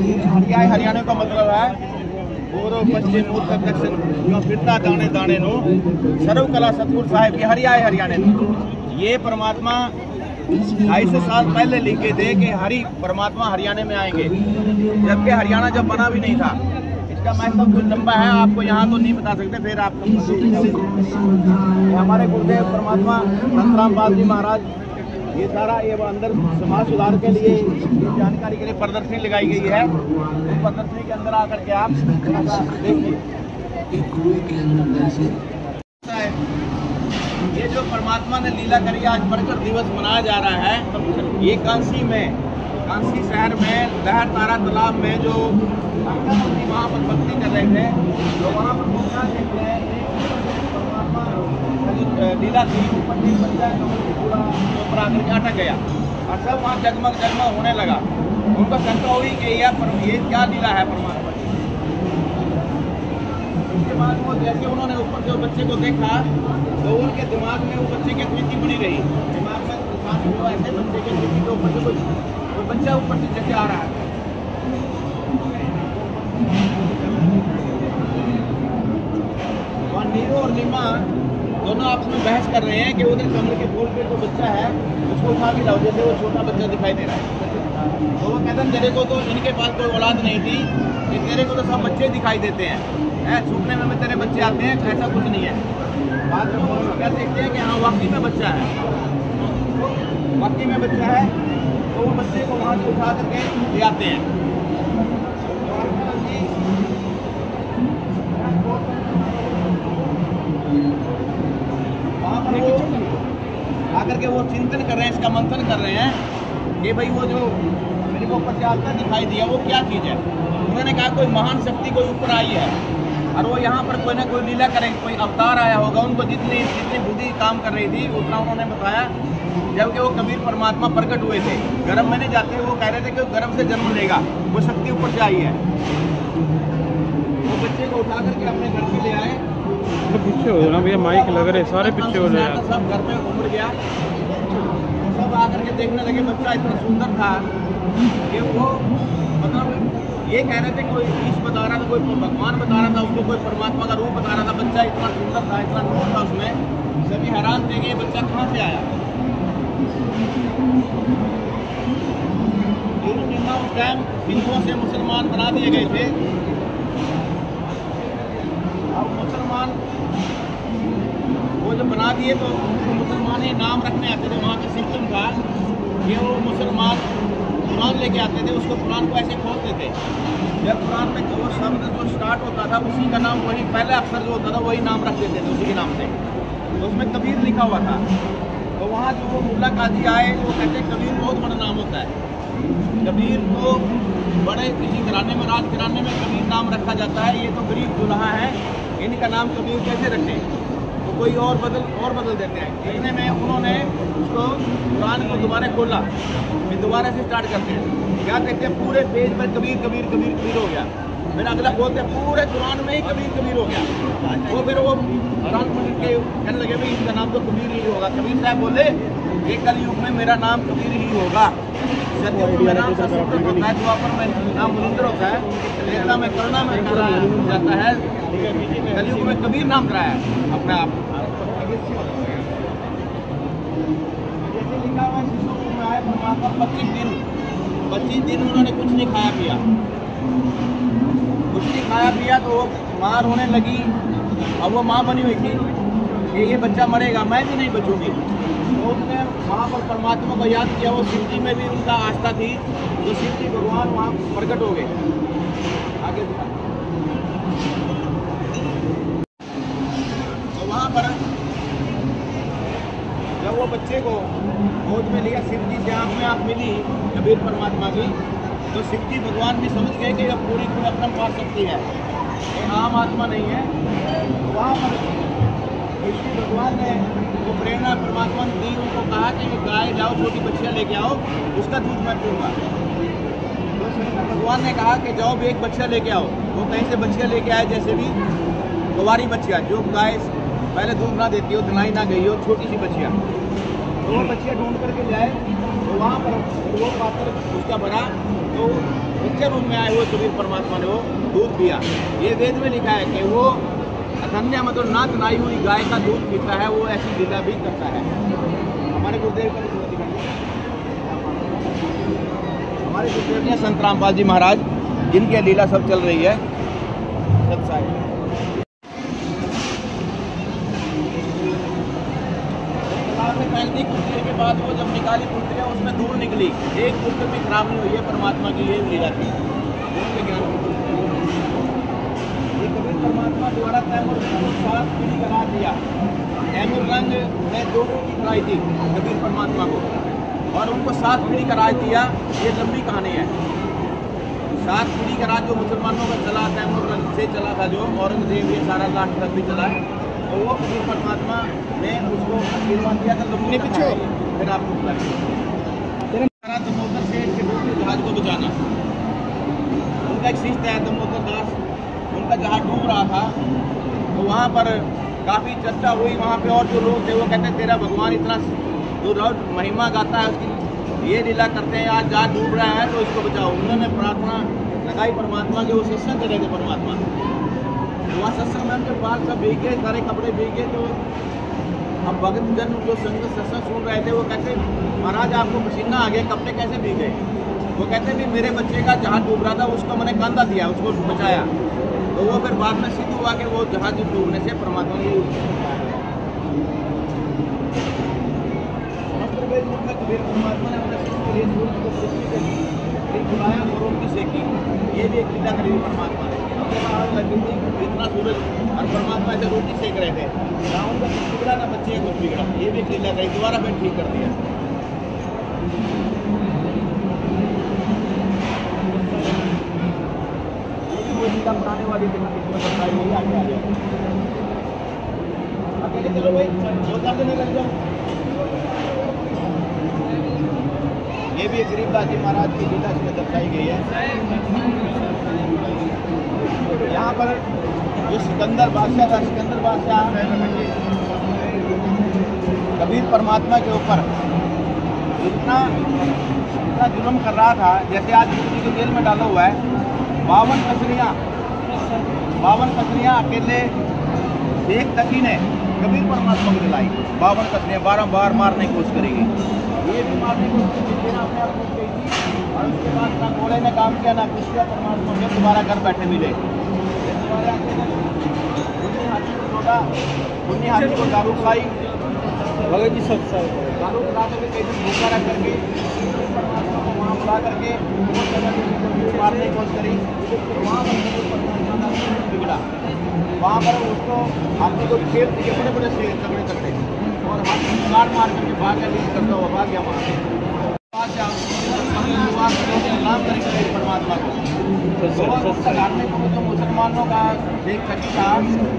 हरियाणा का मतलब है पूर्व पश्चिम उत्तर दक्षिण जो फिरता दाने दाने नो सर्व कला सतगुरु साहिब की हरियाणा। ये परमात्मा 250 साल पहले लिखे थे कि हरि परमात्मा हरियाणा में आएंगे, जबकि हरियाणा जब बना भी नहीं था। इसका महत्व कुछ लंबा है, आपको यहाँ तो नहीं बता सकते, फिर आपको हमारे गुरुदेव परमात्मा संत रामपाल जी महाराज ये सारा ये अंदर समाज सुधार के लिए जानकारी के लिए प्रदर्शनी लगाई गई है। उस प्रदर्शनी के अंदर आकर के आप देखिए ये जो परमात्मा ने लीला करी आज प्रकट दिवस मनाया जा रहा है। ये कांसी शहर में लहर तारा तालाब में जो वहाँ पर भक्ति कर रहे थे, तो वहाँ पर परमात्मा लीला थी पूरा आकर के अटक गया और सब वहाँ जगमग होने लगा। उनका शंका हुई कि ये क्या लीला है परमात्मा की। उसके बाद वो जैसे उन्होंने ऊपर से बच्चे को देखा तो उनके दिमाग में वो बच्चे की स्मृति बनी रही। दिमाग में ऐसे बच्चे की स्मृति के ऊपर से वो बच्चा ऊपर से जैसे आ रहा है। और नीरू और नीमा दोनों आपस में बहस कर रहे हैं कि उधर कमरे के बोल पे तो बच्चा है, उसको उठा के लाओ, जैसे वो छोटा बच्चा दिखाई दे रहा है। तो वो कहते हैं तेरे को तो इनके पास कोई औलाद नहीं थी कि तेरे को तो सब बच्चे दिखाई देते हैं, छूटने में तेरे बच्चे आते हैं, ऐसा कुछ नहीं है। बाद में क्या देखते हैं कि हाँ वाकई में बच्चा है, वाकई में बच्चा है। तो वो बच्चे को वहाँ से उठा करके ले आते हैं। वहाँ पर वो आकर के वो चिंतन कर रहे हैं, इसका मंथन कर रहे हैं कि भाई वो जो मेरे को ऊपर से आता दिखाई दिया वो क्या चीज़ है। उन्होंने कहा कोई महान शक्ति कोई ऊपर आई है और वो यहाँ पर कोई ना कोई लीला करेंगे, कोई अवतार आया होगा। उनको जितनी बुद्धि काम कर रही थी उतना उन्होंने बताया। जबकि वो कबीर परमात्मा प्रकट हुए थे, गर्भ में नहीं जाते, वो कह रहे थे कि गर्भ से जन्म लेगा, वो शक्ति ऊपर से आई है। वो बच्चे को उठा करके अपने घर पे ले आए। पीछे हो ना भैया, माइक लग रहे सारे पीछे हो रहे हैं। सब घर में उमड़ गया, सब आकर के देखने लगे। बच्चा इतना सुंदर था कि वो मतलब ये कह रहे थे कोई ईश बता रहा था, कोई भगवान बता रहा था, उसको कोई परमात्मा का रूप बता रहा था। बच्चा इतना सुंदर था, इतना नूर था उसमें, सभी हैरान थे कि ये बच्चा कहाँ से आया। उस टाइम हिंदुओं से मुसलमान बना दिए गए थे। अब मुसलमान वो जब बना दिए तो मुसलमान ही नाम रखने आते थे। वहाँ का सिस्टम था कि वो मुसलमान कुरान लेके आते थे, उसको कुरान को ऐसे खोलते थे। जब कुरान में जो शब्द जो स्टार्ट होता था उसी का नाम, वही पहले अक्षर जो होता था वही नाम रख देते थे उसी के नाम से। तो उसमें कबीर लिखा हुआ था। तो वहाँ जो वो मुल्ला काजी आए वो कहते हैं कबीर बहुत बड़ा नाम होता है। कबीर को बड़े किसी घराने में, राज घराने में कबीर नाम रखा जाता है। ये तो गरीब दुल्हा है, इनका नाम कबीर कैसे रखें। तो कोई और बदल देते हैं। इतने में उन्होंने उसको कुरान को दोबारा खोला, फिर दोबारा से स्टार्ट करते हैं। क्या देखते हैं पूरे पेज पर कबीर कबीर कबीर कबीर हो गया। फिर अगला बोलते हैं पूरे कुरान में ही कबीर कबीर हो गया। वो फिर वो हैरान के कहने लगे भाई इनका नाम तो कबीर ही होगा। कबीर साहब बोले कि कलयुग में मेरा नाम कबीर ही होगा। सत्युग में मेरा नाम सत्संग होता है, द्वापर में नाम मुनिंदर होता है, त्रेता में करुणा में कहा जाता है, कलयुग में कबीर नाम कराया अपने आप। जैसे लिखा हुआ शिशु में आए परमात्मा 25 दिन उन्होंने कुछ नहीं खाया पिया। कुछ नहीं खाया पिया तो वो माँ रोने लगी। अब वो माँ बनी हुई थी कि ये बच्चा मरेगा, मैं भी नहीं बचूंगी। तो उसने वहाँ पर परमात्मा को याद किया। वो शिव जी में भी उनका आस्था थी, तो शिव जी भगवान वहाँ प्रकट हो गए। आगे दिखा। तो वहाँ पर जब वो बच्चे को गोद में लिया, शिव जी से आँख में आँख मिली कबीर परमात्मा की, तो शिव जी भगवान भी समझ गए कि यह पूरी अपरम पा सकती है, ये आम आत्मा नहीं है। तो वहाँ पर भगवान ने वो प्रेरणा परमात्मा ने दी। उनको कहा कि गाय जाओ, छोटी बच्चियाँ लेके आओ, उसका दूध मैं पीऊँगा। तो भगवान ने कहा कि जाओ भी एक बच्चा लेके आओ। वो कहीं से बच्चियाँ लेके आए, जैसे भी कुंवारी बच्चियाँ जो गाय पहले दूध ना देती हो, दिलाई ना गई हो, छोटी सी बच्चियाँ। तो वो बच्चियाँ ढूंढ करके ले आए। तो वहाँ पर वो पात्र उसका बना, तो उनके रूप में आए हुए कबीर परमात्मा ने वो दूध पिया। ये वेद में लिखा है कि वो अधन्य मतलब ना तनाई हुई गाय का दूध पीता है, वो ऐसी लीला भी करता है। हमारे गुरुदेव का हमारे गुरुदेव ने संत रामपाल जी महाराज, जिनकी लीला सब चल रही है सत्साई। पहनती कुर्ते के बाद वो जब निकाली कुर्तियाँ, उसमें धूल निकली, एक कुर्ते भी खराब नहीं हुई है। परमात्मा की ये लीला थी। ये कबीर परमात्मा द्वारा तैमूर रंग को 7 पीढ़ी करा दिया। तैमूर रंग ने 2 पीढ़ी कराई थी कबीर परमात्मा को, और उनको 7 पीढ़ी करा दिया। ये लंबी कहानी है। 7 पीढ़ी का राज जो मुसलमानों का चला, तैमूर रंग से चला था, जो औरंगजेब ये सारा लास्ट तक भी चला है, तो वो कबीर परमात्मा ने उसको आशीर्वाद दिया था। लंबी पीछे फिर आपको दमोदर सेठ के डूबते जहाज को बचाना। उनका एक शिष्य है दमोदर दास, उनका जहाज डूब रहा था, तो वहाँ पर काफ़ी चर्चा हुई। वहाँ पे और जो लोग थे वो कहते तेरा भगवान इतना जो महिमा गाता है उसकी, ये लीला करते हैं, आज जहाज डूब रहा है तो इसको बचाओ। उन्होंने प्रार्थना लगाई परमात्मा के, वो सत्संग करे थे परमात्मा। वहाँ सत्संग में उनके पास सब भीग गए, सारे कपड़े भीग गए। तो अब भगत जन जो संगत सत्संग सुन रहे थे वो कहते महाराज आपको पसीना आ गया, कपड़े कैसे भीग गए? वो कहते भी मेरे बच्चे का जहाज डूब रहा था, उसको मैंने कंधा दिया, उसको बचाया। तो वो फिर बाद में सिद्ध हुआ कि वो जहाज डूबने से परमात्मा ने परमात्मा ने अपने शिष्य के लिए सूरज को पृथ्वी पे बुलाया और उनकी सेकी। ये भी एक लीला करी परमात्मा ने। इतना सूरज और परमात्मा ऐसे रोटी सेक रहे थे, ना उनका कुछ बिगड़ा ना बच्चे कुछ बिगड़ा। ये भी एक लीला करी, दोबारा फिर ठीक कर दिया। वो लीला बनाने वाली यही आगे आ जाए। अकेले चलो भाई, 2-4 दिन लग जाओ। ये भी गरीबदास जी महाराज की लीला इसमें दर्शाई गई है। यहाँ पर जो सिकंदर बादशाह था, सिकंदर बादशाह कबीर परमात्मा के ऊपर इतना जुल्म कर रहा था, जैसे आज मुक्ति के जेल में डाला हुआ है। 52 कसरियाँ अकेले एक तकी ने कबीर परमात्मा को दिलाई। 52 कसरियाँ बार मारने की कोशिश करेगी, ये भी मारने की कोशिश की, अपने आप को गई थी। और उसके बाद ना घोड़े ने काम किया ना कुछ किया, परमात्मा फिर दोबारा घर बैठे मिले। उन्हीं हाथी को दारू खिलाई, भगत जी सब दारू खिला करके कई दिन भूखा रख करके परमात्मा को वहाँ बुला करके वो जगह मारने की कोशिश करी। वहाँ पर बिगड़ा, वहाँ पर उसको हाथी को खेल दिए, बड़े बड़े से तगड़े तगड़े, और हाथी मार करके भाग करता हुआ भाग गया वहाँ से। नाम करेंगे परमात्मा को। धार्मिक जो मुसलमानों का एक शक्ति था,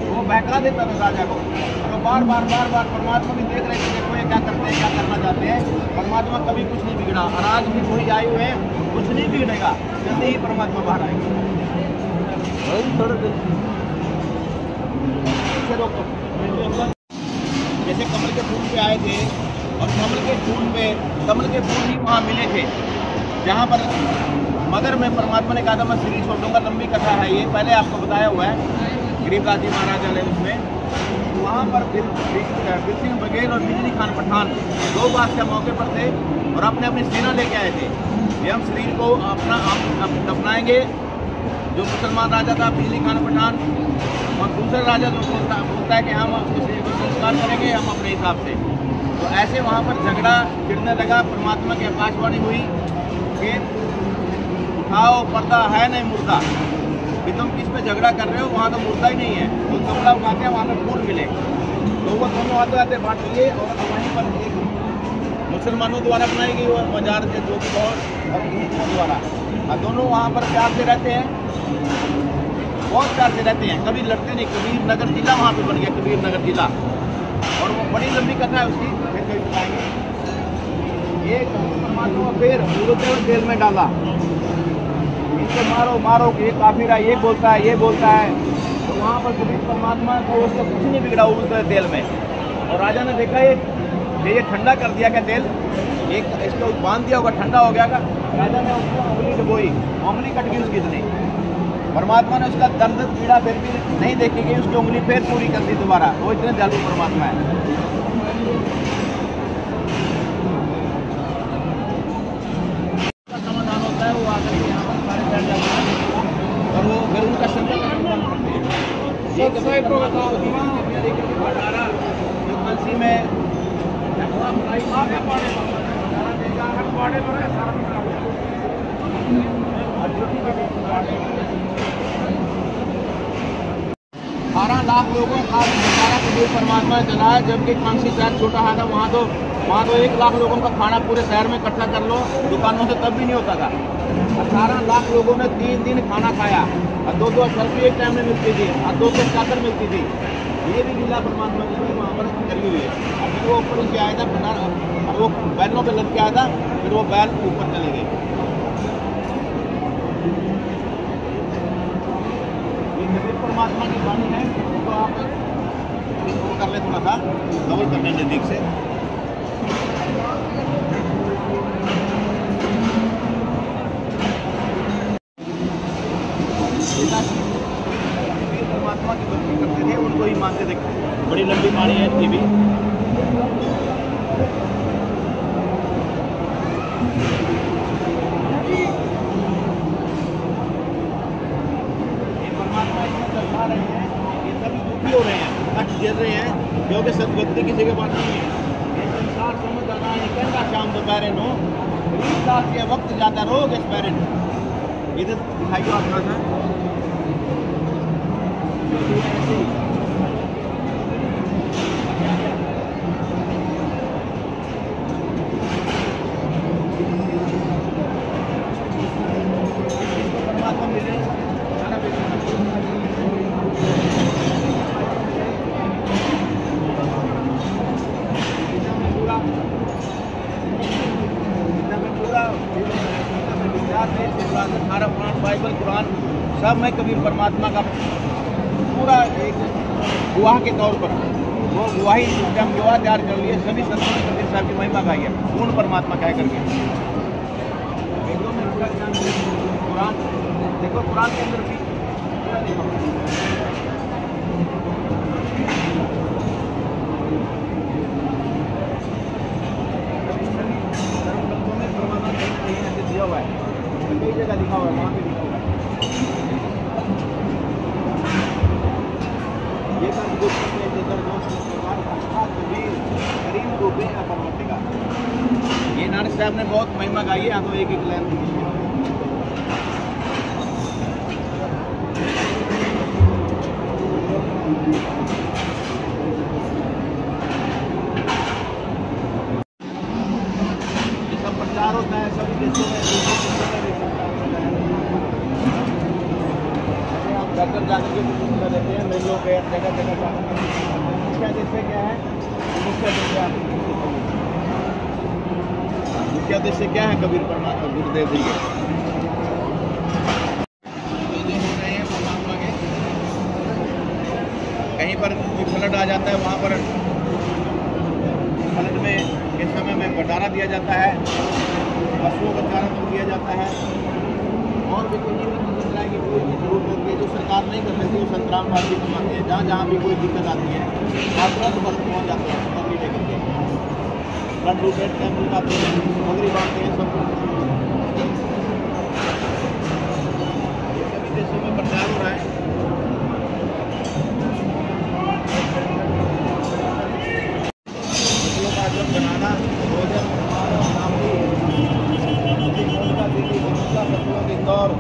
वो बहका देता था राजा को। तो बार बार परमात्मा भी देख रहे थे, देखो ये क्या करते हैं, क्या करना चाहते हैं। परमात्मा कभी कुछ नहीं बिगड़ा, और आज भी वही आए हुए हैं, कुछ नहीं बिगड़ेगा, जल्दी ही परमात्मा बाहर आएंगे। जैसे कमल के फूल पे आए थे, और कमल के फूल ही वहाँ मिले थे, जहाँ पर मगर मैं परमात्मा ने कहा था मैं श्री छोड़ दूँगा। लंबी कथा है ये, पहले आपको बताया हुआ है गरीबदास जी महाराज ने उसमें। वहाँ पर बिल सिंह बघेल और बिजली खान पठान 2 बादशाह मौके पर थे, और अपने अपनी सेना लेके आए थे कि हम शरीर को अपना दफनाएंगे। जो मुसलमान राजा था बिजली खान पठान, और दूसरा राजा जो बोलता है कि हम उसको शरीर को संस्कार करेंगे हम अपने हिसाब से। तो ऐसे वहाँ पर झगड़ा छिड़ने लगा। परमात्मा की आकाशवाणी हुई कि उठाओ पर्दा है नहीं मुर्दा, कि तुम किस पे झगड़ा कर रहे हो, वहाँ तो मुर्दा ही नहीं है। तो कपड़ा उठाते हैं, वहाँ पर फूल मिले, तो वो दोनों आते आते बांट लिए। और वहीं पर एक मुसलमानों द्वारा बनाई गई वो मजार से जो और हिंदुओं द्वारा, और दोनों वहाँ पर प्यार से रहते हैं, बहुत प्यार से रहते हैं, कभी लड़ते नहीं। कबीर नगर जिला वहाँ पे बन गया, कबीर नगर जिला, और वो बड़ी लंबी कथा है उसकी, फिर कभी बताएंगे। ये परमात्मा फिर गुरुदेव जेल में डाला, इनको मारो कि ये काफिर है, ये बोलता है। तो वहाँ पर कबीर परमात्मा को उसको कुछ नहीं बिगड़ा, उस तेल में। और राजा ने देखा ये ये ठंडा कर दिया क्या तेल, एक इसको बांध दिया होगा, ठंडा हो गया का राजा ने उसको उंगली डुबोई, उंगली कट गई उसकी इतनी। परमात्मा ने उसका दर्द पीड़ा फिर भी नहीं देखी गई, उसकी उंगली फिर पूरी कर दी दोबारा। वो इतने दयालु परमात्मा है। समाधान होता है, वो आकर के यहाँ पर सारे बैठ जाते हैं और वो फिर उनका शंकर का काम करते हैं। ये भंडारा जो कलसी में बारह लाख लोगों का भंडारा कबीर परमात्मा ने चलाया, जबकि कांसी शहर छोटा है था, वहाँ तो 1 लाख लोगों का खाना पूरे शहर में इकट्ठा कर लो दुकानों से, तब भी नहीं होता था। 18 लाख लोगों ने 3 दिन खाना खाया और 2-2 शर्फी एक टाइम में मिलती थी और 2 चादर मिलती थी। ये भी लीला परमात्मा की वहाँ पर करी हुई है। और फिर वो ऊपर से आया था भंडारा, और वो बैलों पे लग के आया था, फिर वो बैल ऊपर चले गए। ये कबीर परमात्मा की वाणी है, तो आप वो कर ले थोड़ा सा कवर करने नज़दीक से। परमात्मा की भक्ति करते थे, उनको ही मानते थे। बड़ी लंबी वाणी है इनकी भी। ये परमात्मा इसमें दर्शा रहे हैं, ये सभी दुखी हो रहे हैं, कष्ट झेल रहे हैं, क्योंकि सदभक्ति की जगह बात नहीं है। ये संसार समझ आना है, कहना शाम दोपहर नो दास के वक्त जाता रोग इस पैरेंट। इधर दिखाई दो आप थोड़ा सा। परमात्मा मिले सारा पूरा बाइबल कुरान सब में कबीर परमात्मा का पूरा एक गुआह के तौर पर वो गुआही सिस्टम गुआह तैयार कर लिए। सभी संतों ने कबीर साहब की महिमा गाई है, पूर्ण परमात्मा कह करके। कुरान देखो, कुरान के अंदर भी दिया हुआ है, कई जगह लिखा हुआ है, वहाँ पे लिखा हुआ है। ये नानक साहब ने बहुत महिमा गाई है। यहाँ तो एक लाइन ये सब प्रचार होता है सभी देशों में। आप घर जाकर के सुनते रहते हैं, मेलों पे जगह जगह मुख्य उद्देश्य क्या है? मुख्य उद्देश्य क्या है कबीर परमात्मा गुरुदेव जी के? परमात्मा के कहीं पर कोई फ्लड आ जाता है, वहाँ पर फ्लड में के समय में भंडारा दिया जाता है, पशुओं का चारा दिया जाता है, और भी कोई संतराम की कोई भी जरूरत होती है जो सरकार नहीं कर सकती, वो संतराम पार्टी बनाते हैं। जहाँ जहाँ भी कोई दिक्कत आती है आप तुरंत बस पहुँच जाते हैं सामग्री लेकर के। ब्लड रूटेड कैंप लगाते हैं, सामग्री बांटते हैं, सब सभी देशों में प्रचार हो रहा है। बनाना भोजन इंदौर,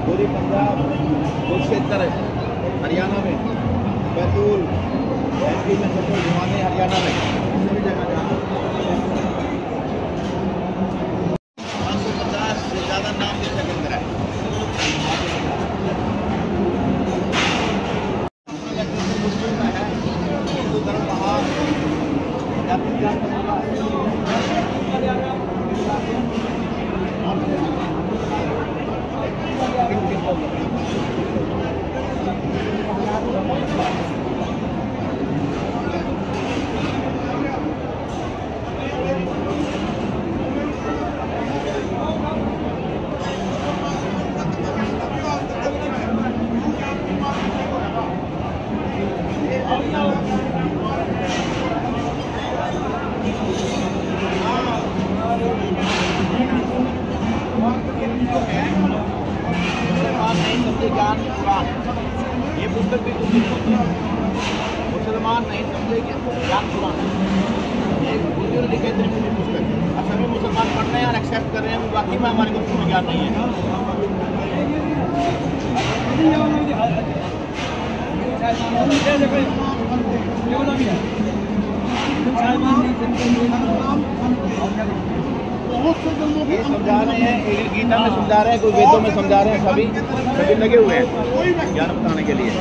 पूरी पंजाब, कुरुक्षेत्र हरियाणा में, बैतूल MP में, सबको घुमाने हरियाणा में, सभी जगह जाना। 550 से ज़्यादा नाम देश के अंदर है। मुस्लिम का है, हिंदू धर्म महान जाति ज्ञान का जो है मुसलमान नहीं समझे ज्ञान कुरान, ये पुस्तक भी कुछ मुसलमान नहीं समझे ज्ञान कुरान, एक बुजुर्ग लिखे इतनी बड़ी पुस्तक है। अब सभी मुसलमान पढ़ रहे हैं और एक्सेप्ट कर रहे हैं, बाकी में हमारे को पूर्ण ज्ञान नहीं है। ये समझा रहे हैं, एक गीता में समझा रहे हैं, कोई वेदों में समझा रहे हैं, सभी लगे हुए हैं ज्ञान बताने के लिए।